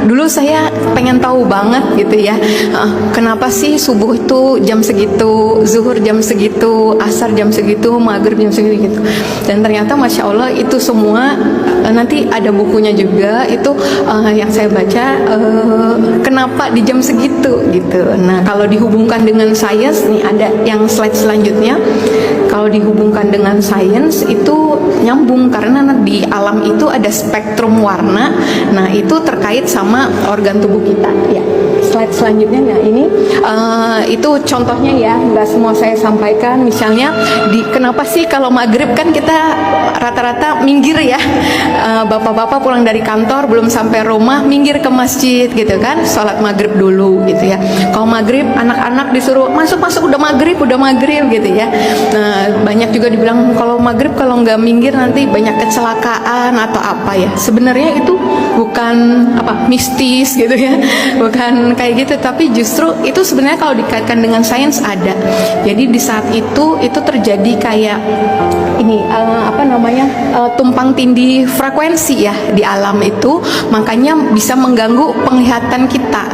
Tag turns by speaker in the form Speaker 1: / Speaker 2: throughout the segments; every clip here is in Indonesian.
Speaker 1: dulu saya pengen tahu banget gitu ya, kenapa sih subuh itu jam segitu, zuhur jam segitu, asar jam segitu, maghrib jam segitu gitu. Dan ternyata Masya Allah itu semua nanti ada bukunya juga itu yang saya baca, kenapa di jam segitu gitu. Nah kalau dihubungkan dengan sains nih, ada yang slide selanjutnya. Kalau dihubungkan dengan sains itu nyambung, karena di alam itu ada spektrum warna. Nah itu terkait sama organ tubuh kita ya. Slide selanjutnya, nah ini itu contohnya ya, nggak semua saya sampaikan. Misalnya kenapa sih kalau maghrib kan kita rata-rata minggir ya, bapak-bapak pulang dari kantor belum sampai rumah minggir ke masjid gitu kan, sholat maghrib dulu gitu ya. Kalau maghrib anak-anak disuruh masuk udah maghrib gitu ya. Nah banyak juga dibilang kalau maghrib kalau nggak minggir nanti banyak kecelakaan atau apa ya. Sebenarnya itu bukan mistis gitu ya, bukan kayak gitu, tapi justru itu sebenarnya kalau dikaitkan dengan sains ada. Jadi di saat itu terjadi kayak ini tumpang tindih frekuensi ya di alam itu, makanya bisa mengganggu penglihatan kita.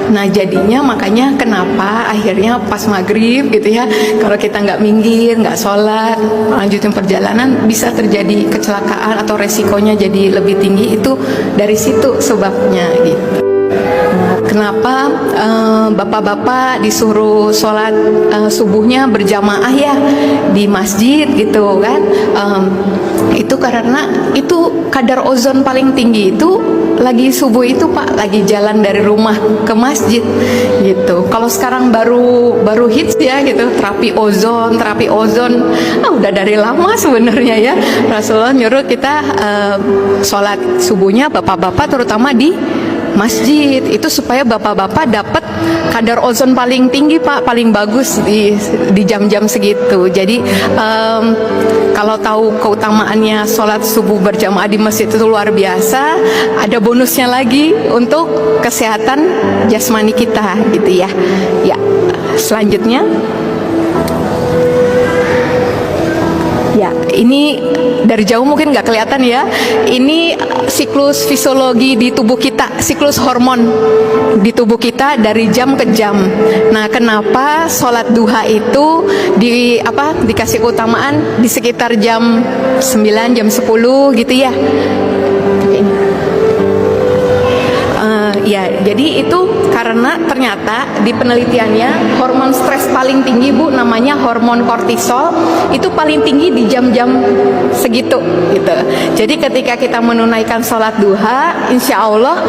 Speaker 1: Nah jadinya makanya kenapa akhirnya pas maghrib gitu ya, kalau kita nggak minggir, nggak sholat, lanjutin perjalanan, bisa terjadi kecelakaan atau resikonya jadi lebih tinggi. Itu dari situ sebabnya gitu. Kenapa bapak-bapak disuruh sholat subuhnya berjamaah ya di masjid gitu kan? Itu karena itu kadar ozon paling tinggi itu lagi subuh itu Pak, lagi jalan dari rumah ke masjid gitu. Kalau sekarang baru hits ya gitu, terapi ozon udah dari lama sebenarnya ya. Rasulullah nyuruh kita sholat subuhnya bapak-bapak terutama di masjid itu supaya bapak-bapak dapat kadar ozon paling tinggi Pak, paling bagus di jam-jam segitu. Jadi kalau tahu keutamaannya sholat subuh berjamaah di masjid itu luar biasa, ada bonusnya lagi untuk kesehatan jasmani kita gitu ya. Ya, selanjutnya. Ya, ini dari jauh mungkin nggak kelihatan ya. Ini siklus fisiologi di tubuh kita, siklus hormon di tubuh kita dari jam ke jam. Nah, kenapa sholat duha itu dikasih keutamaan di sekitar jam 9, jam 10 gitu ya? Ya, jadi itu karena ternyata di penelitiannya hormon stres paling tinggi Bu, namanya hormon kortisol, itu paling tinggi di jam-jam segitu gitu. Jadi ketika kita menunaikan sholat duha, insya Allah